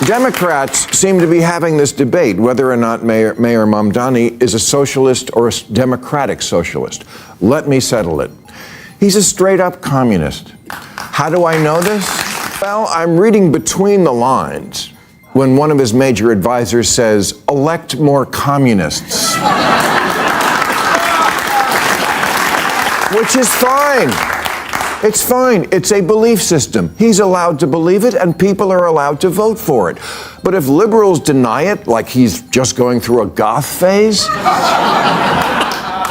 Democrats seem to be having this debate whether or not Maher Mamdani is a socialist or a democratic socialist. Let me settle it. He's a straight-up communist. How do I know this? Well, I'm reading between the lines when one of his major advisors says, elect more communists. Which is fine. It's fine. It's a belief system. He's allowed to believe it, and people are allowed to vote for it. But if liberals deny it, like he's just going through a goth phase,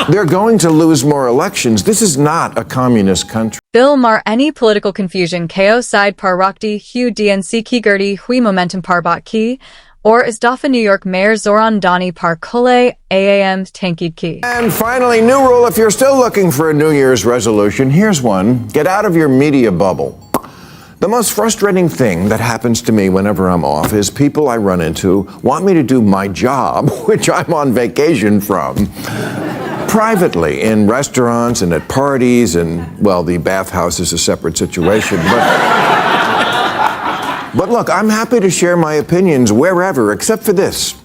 they're going to lose more elections. This is not a communist country. Bill Maher any political confusion ko side par rakti hu dnc ki gerdi hui momentum par bot ki, or is Dafa New York Mayor Zohran Mamdani par kole aam tankid ki. And finally, new rule, if you're still looking for a New Year's resolution, here's one. Get out of your media bubble. The most frustrating thing that happens to me whenever I'm off is people I run into want me to do my job, which I'm on vacation from, privately in restaurants and at parties, and, well, the bathhouse is a separate situation. But look, I'm happy to share my opinions wherever, except for this.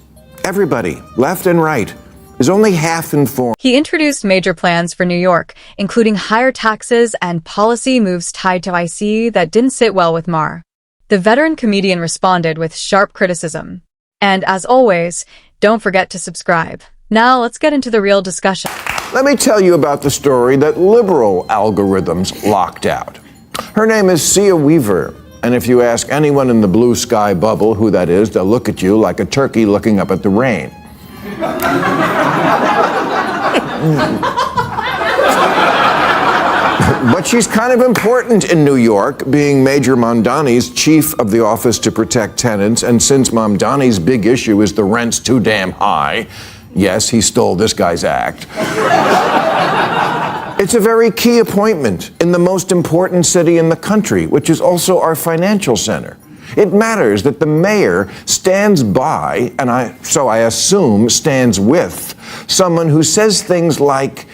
Everybody, left and right, is only half informed. He introduced major plans for New York, including higher taxes and policy moves tied to IC that didn't sit well with Maher. The veteran comedian responded with sharp criticism. And as always, don't forget to subscribe. Now let's get into the real discussion. Let me tell you about the story that liberal algorithms locked out. Her name is Sia Weaver, and if you ask anyone in the blue sky bubble who that is, they'll look at you like a turkey looking up at the rain. But she's kind of important in New York, being Major Mamdani's chief of the Office to Protect Tenants, and since Mamdani's big issue is the rent's too damn high, yes, he stole this guy's act. It's a very key appointment in the most important city in the country, which is also our financial center. It matters that the mayor stands by, and so I assume stands with, someone who says things like,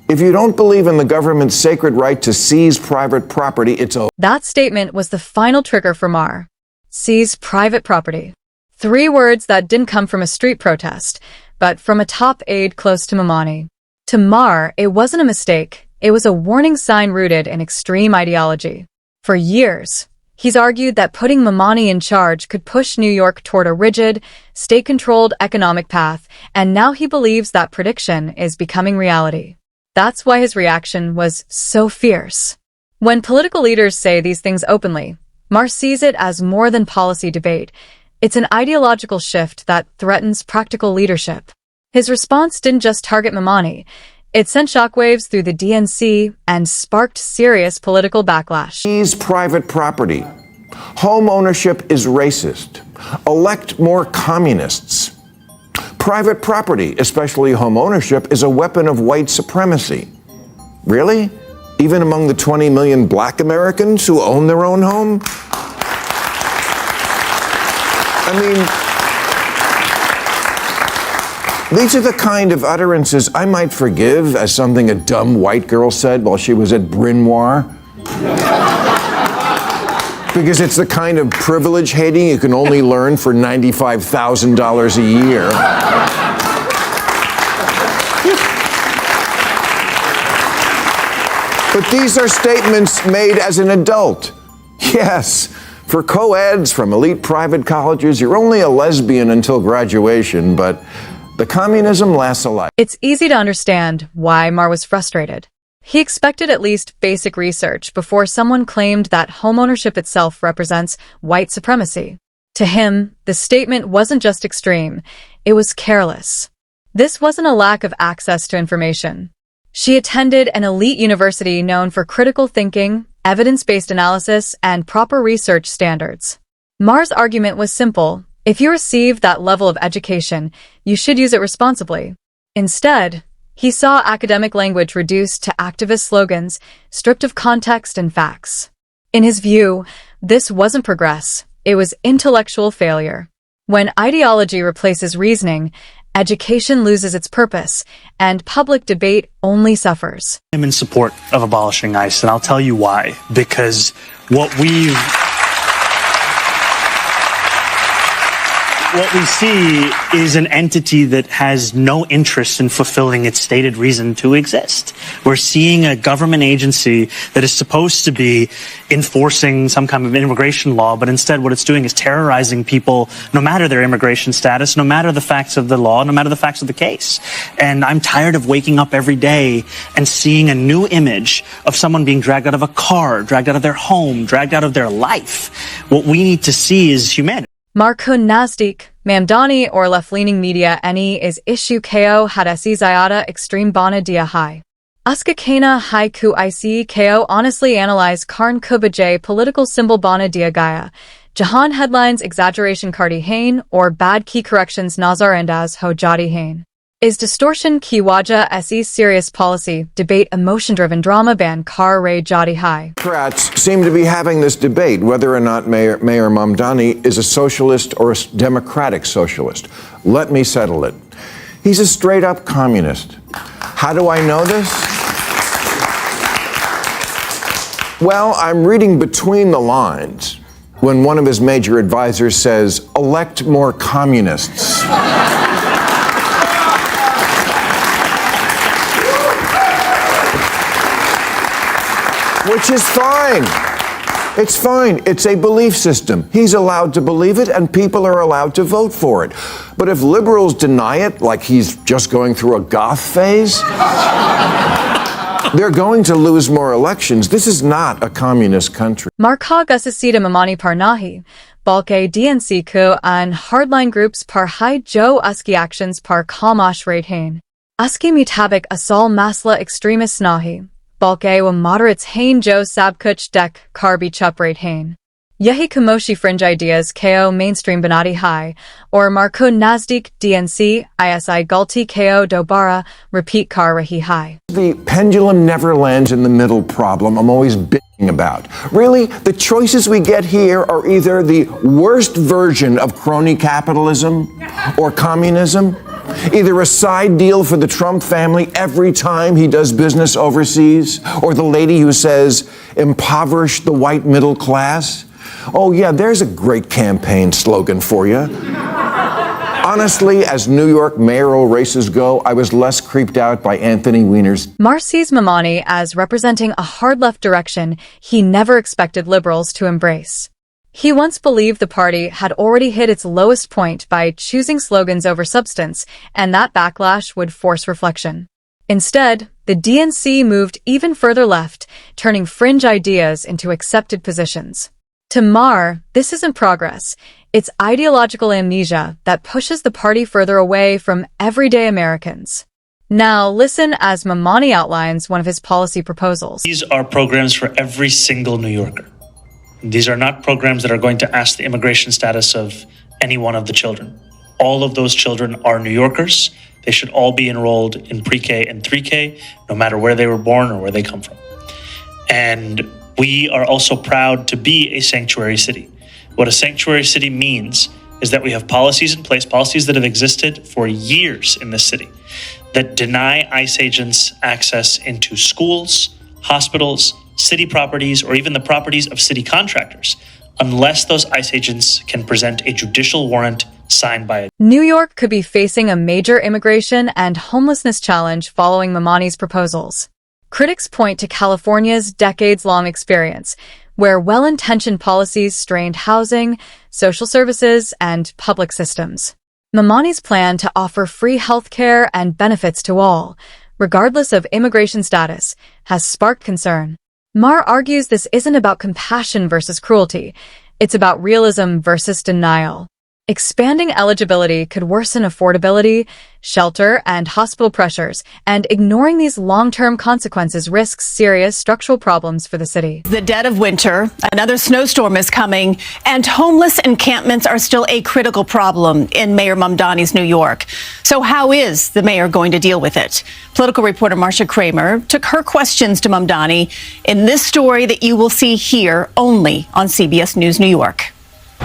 if you don't believe in the government's sacred right to seize private property, it's over. That statement was the final trigger for Maher. Seize private property. 3 words that didn't come from a street protest, but from a top aide close to Mamdani. To Maher, it wasn't a mistake. It was a warning sign rooted in extreme ideology. For years, he's argued that putting Mamdani in charge could push New York toward a rigid, state-controlled economic path, and now he believes that prediction is becoming reality. That's why his reaction was so fierce. When political leaders say these things openly, Maher sees it as more than policy debate. It's an ideological shift that threatens practical leadership. His response didn't just target Mamdani. It sent shockwaves through the DNC and sparked serious political backlash. Seize private property. Home ownership is racist. Elect more communists. Private property, especially home ownership, is a weapon of white supremacy. Really? Even among the 20 million black Americans who own their own home? I mean, these are the kind of utterances I might forgive as something a dumb white girl said while she was at Bryn Mawr. Because it's the kind of privilege hating you can only learn for $95,000 a year. But these are statements made as an adult. Yes, for co-eds from elite private colleges, you're only a lesbian until graduation, but the communism lasts a life. It's easy to understand why Maher was frustrated. He expected at least basic research before someone claimed that homeownership itself represents white supremacy. To him, the statement wasn't just extreme, it was careless. This wasn't a lack of access to information. She attended an elite university known for critical thinking, evidence-based analysis, and proper research standards. Maher's argument was simple. If you receive that level of education, you should use it responsibly. Instead, he saw academic language reduced to activist slogans, stripped of context and facts. In his view, this wasn't progress, it was intellectual failure. When ideology replaces reasoning, education loses its purpose, and public debate only suffers. I'm in support of abolishing ICE, and I'll tell you why. Because what we've what we see is an entity that has no interest in fulfilling its stated reason to exist. We're seeing a government agency that is supposed to be enforcing some kind of immigration law, but instead what it's doing is terrorizing people no matter their immigration status, no matter the facts of the law, no matter the facts of the case. And I'm tired of waking up every day and seeing a new image of someone being dragged out of a car, dragged out of their home, dragged out of their life. What we need to see is humanity. Markun Nazdik, Mamdani or left-leaning media any is issue ko hadesi zayada extreme bana dia hai. Aska kana hai ku ic ko honestly analyze karn kubajay political symbol bana dia gaya. Jahan headlines exaggeration kardi hain or bad key corrections nazar andaz ho jadi hain. Is distortion ki waja se serious policy debate emotion-driven drama ban kar re jadi hai. Democrats seem to be having this debate whether or not Maher Mamdani is a socialist or a democratic socialist. Let me settle it. He's a straight-up communist. How do I know this? Well, I'm reading between the lines when one of his major advisors says, elect more communists. Which is fine. It's fine. It's a belief system. He's allowed to believe it, and people are allowed to vote for it. But if liberals deny it, like he's just going through a goth phase, they're going to lose more elections. This is not a communist country. Marka gasasida mamani parnahi. Balke DNC ku and hardline groups par hai jo uski actions par kamash rate hain. Uski mutabik asal masla extremist nahi. Balke wa moderates hain jo sabkuch dek karbi chuprate hain. Yehi kamoshi fringe ideas ko mainstream banati high, or Marko Nazdik DNC ISI gulti ko dobara repeat kar rahi high. The pendulum never lands in the middle problem I'm always bitching about. Really, the choices we get here are either the worst version of crony capitalism or communism, either a side deal for the Trump family every time he does business overseas, or the lady who says, impoverish the white middle class. Oh yeah, there's a great campaign slogan for you. Honestly, as New York mayoral races go, I was less creeped out by Anthony Weiner's Mar sees Mamdani as representing a hard left direction he never expected liberals to embrace. He once believed the party had already hit its lowest point by choosing slogans over substance, and that backlash would force reflection. Instead, the DNC moved even further left, turning fringe ideas into accepted positions. To Maher, this isn't progress. It's ideological amnesia that pushes the party further away from everyday Americans. Now, listen as Mamdani outlines one of his policy proposals. These are programs for every single New Yorker. These are not programs that are going to ask the immigration status of any one of the children. All of those children are New Yorkers. They should all be enrolled in pre-K and 3K, no matter where they were born or where they come from. And we are also proud to be a sanctuary city. What a sanctuary city means is that we have policies in place, policies that have existed for years in this city, that deny ICE agents access into schools, hospitals, city properties, or even the properties of city contractors, unless those ICE agents can present a judicial warrant signed by a... New York could be facing a major immigration and homelessness challenge following Mamdani's proposals. Critics point to California's decades-long experience, where well-intentioned policies strained housing, social services, and public systems. Mamdani's plan to offer free healthcare and benefits to all, regardless of immigration status, has sparked concern. Maher argues this isn't about compassion versus cruelty. It's about realism versus denial. Expanding eligibility could worsen affordability, shelter, and hospital pressures, and ignoring these long-term consequences risks serious structural problems for the city. The dead of winter, another snowstorm is coming, and homeless encampments are still a critical problem in Mayor Mamdani's New York. So how is the mayor going to deal with it? Political reporter Marcia Kramer took her questions to Mamdani in this story that you will see here only on CBS News New York.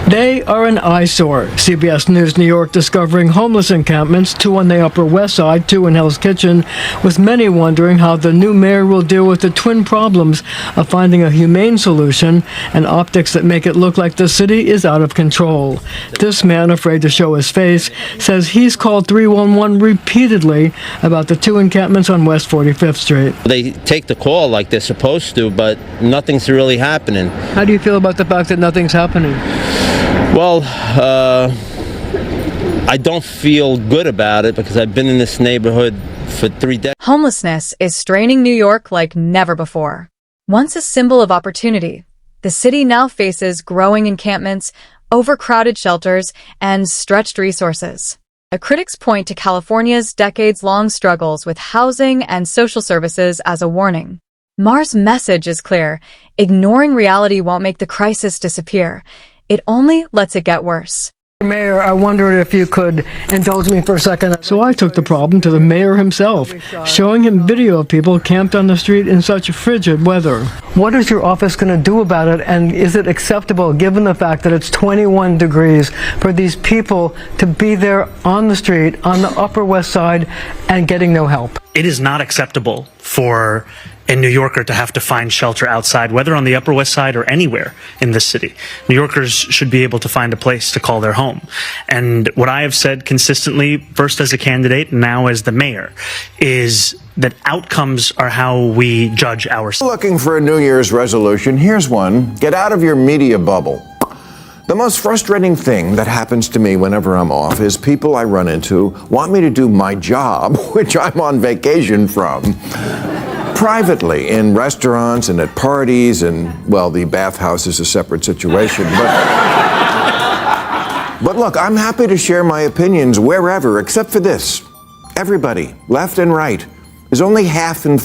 They are an eyesore. CBS News New York discovering homeless encampments, 2 on the Upper West Side, 2 in Hell's Kitchen, with many wondering how the new mayor will deal with the twin problems of finding a humane solution and optics that make it look like the city is out of control. This man, afraid to show his face, says he's called 311 repeatedly about the 2 encampments on West 45th Street. They take the call like they're supposed to, but nothing's really happening. How do you feel about the fact that nothing's happening? Well, I don't feel good about it because I've been in this neighborhood for 3 decades. Homelessness is straining New York like never before. Once a symbol of opportunity, the city now faces growing encampments, overcrowded shelters, and stretched resources. Critics point to California's decades-long struggles with housing and social services as a warning. Maher's message is clear: ignoring reality won't make the crisis disappear. It only lets it get worse. Mayor, I wondered if you could indulge me for a second. So I took the problem to the mayor himself, showing him video of people camped on the street in such frigid weather. What is your office going to do about it, and is it acceptable, given the fact that it's 21 degrees, for these people to be there on the street, on the Upper West Side, and getting no help? It is not acceptable for a New Yorker to have to find shelter outside, whether on the Upper West Side or anywhere in this city. New Yorkers should be able to find a place to call their home. And what I have said consistently, first as a candidate, now as the mayor, is that outcomes are how we judge ourselves. Looking for a New Year's resolution? Here's one. Get out of your media bubble. The most frustrating thing that happens to me whenever I'm off is people I run into want me to do my job, which I'm on vacation from, privately, in restaurants and at parties, and, well, the bathhouse is a separate situation. But look, I'm happy to share my opinions wherever, except for this. Everybody, left and right, is only half informed.